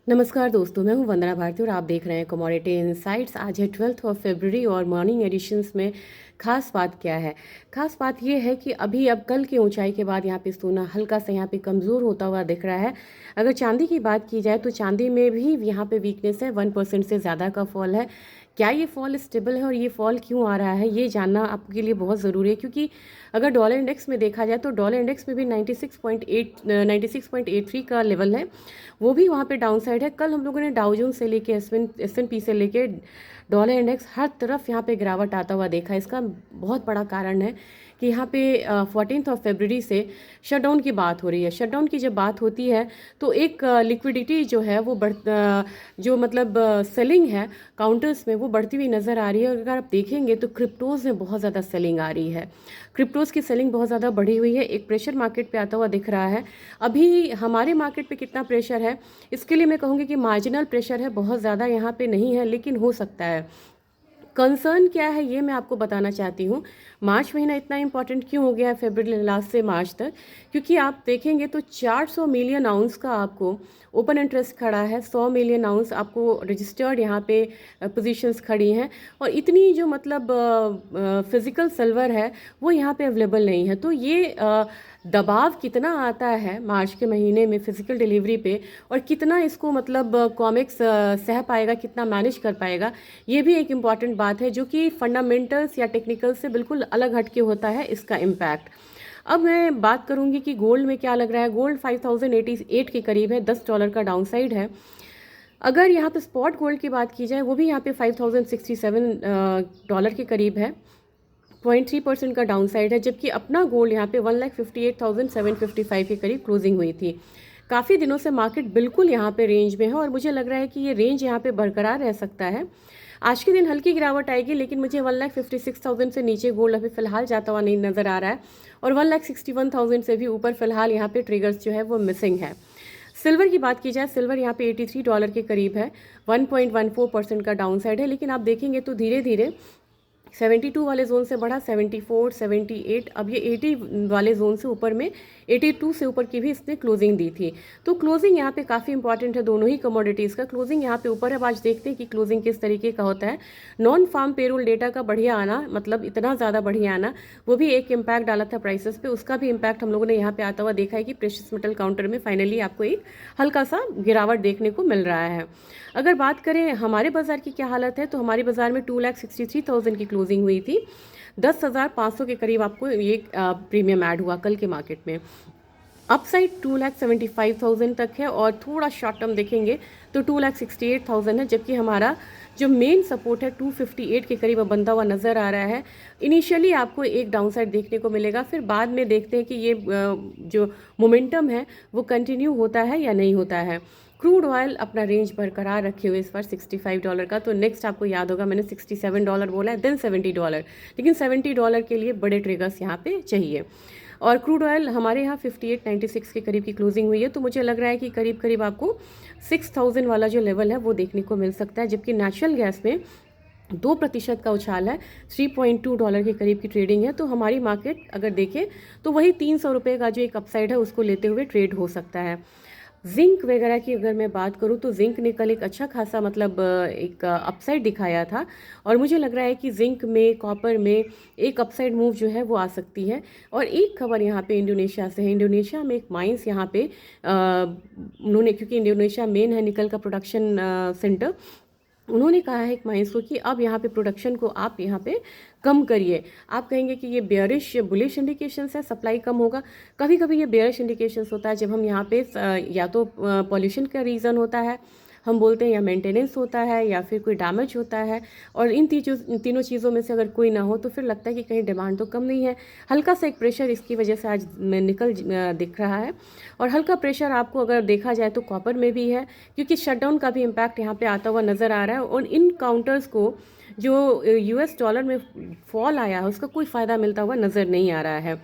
नमस्कार दोस्तों, मैं हूं वंदना भारती और आप देख रहे हैं कमोडिटी इनसाइट्स। आज है 12 फरवरी और मॉर्निंग एडिशंस में खास बात क्या है। खास बात यह है कि अभी अब कल की ऊंचाई के बाद यहाँ पे सोना हल्का सा यहाँ पे कमज़ोर होता हुआ दिख रहा है। अगर चांदी की बात की जाए तो चांदी में भी यहाँ पे वीकनेस है, 1% से ज़्यादा का फॉल है। क्या ये फॉल स्टेबल है और ये फॉल क्यों आ रहा है, ये जानना आपके लिए बहुत ज़रूरी है। क्योंकि अगर डॉलर इंडेक्स में देखा जाए तो डॉलर इंडेक्स में भी 96.83 का लेवल है, वो भी वहाँ पे डाउन साइड है। कल हम लोगों ने डाउ जोन्स से लेके एस एन पी से लेके डॉलर इंडेक्स हर तरफ यहाँ पे गिरावट आता हुआ देखा। इसका बहुत बड़ा कारण है कि यहाँ पे 14 फरवरी से शटडाउन की बात हो रही है। शटडाउन की जब बात होती है तो एक लिक्विडिटी जो है वो जो मतलब सेलिंग है काउंटर्स में वो बढ़ती हुई नज़र आ रही है। अगर आप देखेंगे तो क्रिप्टोज़ में बहुत ज़्यादा सेलिंग आ रही है, क्रिप्टोज़ की सेलिंग बहुत ज़्यादा बढ़ी हुई है। एक प्रेशर मार्केट पे आता हुआ दिख रहा है। अभी हमारे मार्केट पे कितना प्रेशर है, इसके लिए मैं कहूँगी कि मार्जिनल प्रेशर है, बहुत ज़्यादा यहाँ पे नहीं है, लेकिन हो सकता है। कंसर्न क्या है ये मैं आपको बताना चाहती हूँ। मार्च महीना इतना इंपॉर्टेंट क्यों हो गया है फरवरी लास्ट से मार्च तक, क्योंकि आप देखेंगे तो 400 मिलियन आउंस का आपको ओपन इंटरेस्ट खड़ा है, 100 मिलियन आउंस आपको रजिस्टर्ड यहाँ पे पोजीशंस खड़ी हैं, और इतनी जो मतलब फिजिकल सिल्वर है वो यहाँ पे अवेलेबल नहीं है। तो ये दबाव कितना आता है मार्च के महीने में फिजिकल डिलीवरी पे, और कितना इसको मतलब कॉमिक्स सह पाएगा, कितना मैनेज कर पाएगा, ये भी एक इम्पॉर्टेंट बात है जो कि फंडामेंटल्स या टेक्निकल से बिल्कुल अलग हटके होता है इसका इम्पैक्ट। अब मैं बात करूंगी कि गोल्ड में क्या लग रहा है। गोल्ड 5088 के करीब है, $10 का डाउन साइड है। अगर यहाँ पे स्पॉट गोल्ड की बात की जाए वो भी यहाँ पे 5067 डॉलर के करीब है, 0.3% का डाउन साइड है। जबकि अपना गोल्ड यहाँ पे 1,58,755 के करीब क्लोजिंग हुई थी। काफ़ी दिनों से मार्केट बिल्कुल यहाँ पे रेंज में है और मुझे लग रहा है कि ये रेंज यहाँ पे बरकरार रह सकता है। आज के दिन हल्की गिरावट आएगी, लेकिन मुझे 1,56,000 से नीचे गोल्ड अभी फिलहाल जाता हुआ नहीं नज़र आ रहा है, और 1,61,000 से भी ऊपर फिलहाल यहाँ पे ट्रिगर्स जो है वो मिसिंग है। सिल्वर की बात की जाए, सिल्वर यहाँ पे $83 के करीब है, 1.14% का डाउन साइड है। लेकिन आप देखेंगे तो धीरे धीरे 72 वाले जोन से बढ़ा 74, 78, अब ये 80 वाले जोन से ऊपर में 82 से ऊपर की भी इसने क्लोजिंग दी थी। तो क्लोजिंग यहाँ पे काफ़ी इंपॉर्टेंट है, दोनों ही कमोडिटीज़ का क्लोजिंग यहाँ पे ऊपर है। अब आज देखते हैं कि क्लोजिंग किस तरीके का होता है। नॉन फार्म पेरोल डेटा का बढ़िया आना, मतलब इतना ज़्यादा बढ़िया आना, वो भी एक इम्पैक्ट डाला था प्राइसेस पे, उसका भी इम्पैक्ट हम लोगों ने यहाँ पे आता हुआ देखा है कि प्रेशियस मेटल काउंटर में फाइनली आपको एक हल्का सा गिरावट देखने को मिल रहा है। अगर बात करें हमारे बाजार की क्या हालत है, तो हमारे बाजार में 2,63,000 की क्लोजिंग हुई थी। 10,500 के करीब आपको ये प्रीमियम ऐड हुआ कल के मार्केट में। अपसाइड 2,75,000 तक है, और थोड़ा शॉर्ट टर्म देखेंगे तो 2,68,000 है। जबकि हमारा जो मेन सपोर्ट है 258 के करीब बनता हुआ नज़र आ रहा है। इनिशियली आपको एक डाउन साइड देखने को मिलेगा, फिर बाद में देखते हैं कि ये जो मोमेंटम है वो कंटिन्यू होता है या नहीं होता है। क्रूड ऑयल अपना रेंज बरकरार रखे हुए इस बार $65 का। तो नेक्स्ट आपको याद होगा मैंने $67 बोला है, देन $70, लेकिन $70 के लिए बड़े ट्रिगर्स यहाँ पे चाहिए। और क्रूड ऑयल हमारे यहाँ 58.96 के करीब की क्लोजिंग हुई है, तो मुझे लग रहा है कि करीब करीब आपको 6,000 वाला जो लेवल है वो देखने को मिल सकता है। जबकि नेचुरल गैस में 2% का उछाल है, $3.2 के करीब की ट्रेडिंग है। तो हमारी मार्केट अगर देखें तो वही ₹300 का जो एक अपसाइड है उसको लेते हुए ट्रेड हो सकता है। जिंक वगैरह की अगर मैं बात करूं तो जिंक ने कल एक अच्छा खासा मतलब एक अपसाइड दिखाया था, और मुझे लग रहा है कि जिंक में, कॉपर में एक अपसाइड मूव जो है वो आ सकती है। और एक खबर यहाँ पे इंडोनेशिया से है। इंडोनेशिया में एक माइंस यहाँ पे उन्होंने, क्योंकि इंडोनेशिया मेन है निकल का प्रोडक्शन सेंटर, उन्होंने कहा है एक माइंस को कि अब यहाँ पे प्रोडक्शन को आप यहाँ पे कम करिए। आप कहेंगे कि ये बेयरिश बुलिश इंडिकेशंस है, सप्लाई कम होगा। कभी कभी ये बेयरिश इंडिकेशंस होता है जब हम यहाँ पे या तो पॉल्यूशन का रीज़न होता है हम बोलते हैं, या मेंटेनेंस होता है, या फिर कोई डैमेज होता है, और इन तीनों चीज़ों में से अगर कोई ना हो तो फिर लगता है कि कहीं डिमांड तो कम नहीं है। हल्का सा एक प्रेशर इसकी वजह से आज निकल दिख रहा है। और हल्का प्रेशर आपको अगर देखा जाए तो कॉपर में भी है, क्योंकि शटडाउन का भी इम्पैक्ट यहाँ पे आता हुआ नज़र आ रहा है। और इन काउंटर्स को जो US डॉलर में फॉल आया है उसका कोई फ़ायदा मिलता हुआ नज़र नहीं आ रहा है।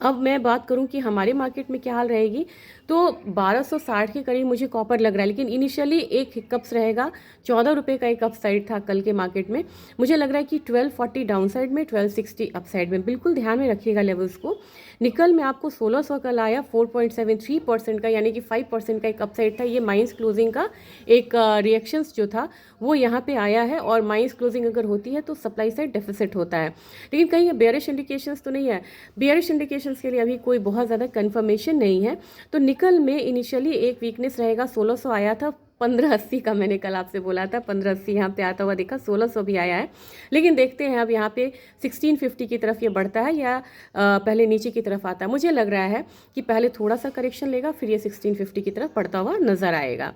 अब मैं बात करूं कि हमारे मार्केट में क्या हाल रहेगी, तो 1260 के करीब मुझे कॉपर लग रहा है, लेकिन इनिशियली एक हिकअप्स रहेगा। ₹14 का एक अप साइड था कल के मार्केट में। मुझे लग रहा है कि 1240 डाउन साइड में, 1260 अप साइड में, बिल्कुल ध्यान में रखिएगा लेवल्स को। निकल में आपको 1600 कल आया, 4.73% का यानी कि 5% का एक अपसाइड था। ये माइंस क्लोजिंग का एक रिएक्शंस जो था वो यहाँ पे आया है, और माइंस क्लोजिंग अगर होती है तो सप्लाई साइड डेफिसिट होता है। लेकिन कहीं ये बेयरिश इंडिकेशंस तो नहीं है, बेयरिश इंडिकेशंस के लिए अभी कोई बहुत ज़्यादा कंफर्मेशन नहीं है। तो निकल में इनिशियली एक वीकनेस रहेगा, 1600 आया था, 1580 का मैंने कल आपसे बोला था, 1580 यहाँ पे आता हुआ देखा, 1600 भी आया है। लेकिन देखते हैं अब यहाँ पे 1650 की तरफ ये बढ़ता है या पहले नीचे की तरफ आता है। मुझे लग रहा है कि पहले थोड़ा सा करेक्शन लेगा, फिर ये 1650 की तरफ बढ़ता हुआ नजर आएगा।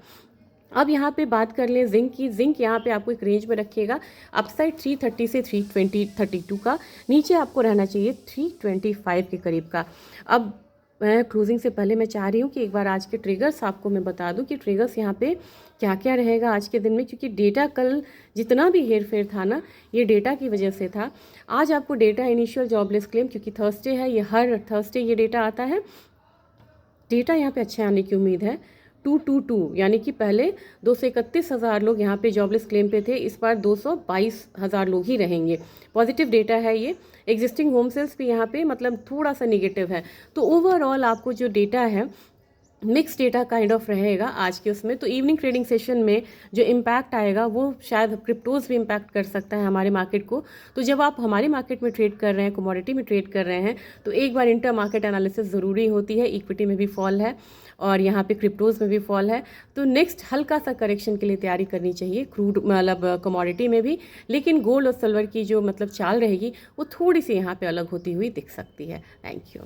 अब यहाँ पे बात कर लें जिंक की। जिंक यहाँ पे आपको एक रेंज में रखिएगा, अपसाइड 330 से 332 का, नीचे आपको रहना चाहिए 325 के करीब का। अब मैं क्लोजिंग से पहले मैं चाह रही हूँ कि एक बार आज के ट्रिगर्स आपको मैं बता दूँ कि ट्रिगर्स यहाँ पे क्या क्या रहेगा आज के दिन में, क्योंकि डेटा कल जितना भी हेर फेर था ना, ये डेटा की वजह से था। आज आपको डेटा इनिशियल जॉबलेस क्लेम, क्योंकि थर्सडे है, ये हर थर्सडे ये डेटा आता है, डेटा यहाँ पे अच्छे आने की उम्मीद है। 222 यानी कि पहले 231,000 लोग यहाँ पे जॉबलेस क्लेम पे थे, इस बार 222,000 लोग ही रहेंगे। पॉजिटिव डेटा है ये। एग्जिस्टिंग होम सेल्स भी यहाँ पे मतलब थोड़ा सा निगेटिव है। तो ओवरऑल आपको जो डेटा है मिक्स डेटा काइंड ऑफ रहेगा आज के उसमें। तो इवनिंग ट्रेडिंग सेशन में जो इम्पैक्ट आएगा वो शायद क्रिप्टोज भी इम्पैक्ट कर सकता है हमारे मार्केट को। तो जब आप हमारे मार्केट में ट्रेड कर रहे हैं, कमोडिटी में ट्रेड कर रहे हैं, तो एक बार इंटर मार्केट एनालिसिस ज़रूरी होती है। इक्विटी में भी फॉल है और यहाँ पे क्रिप्टोज में भी फॉल है, तो नेक्स्ट हल्का सा करेक्शन के लिए तैयारी करनी चाहिए क्रूड मतलब कमोडिटी में भी। लेकिन गोल्ड और सिल्वर की जो मतलब चाल रहेगी वो थोड़ी सी यहाँ पे अलग होती हुई दिख सकती है। Thank you.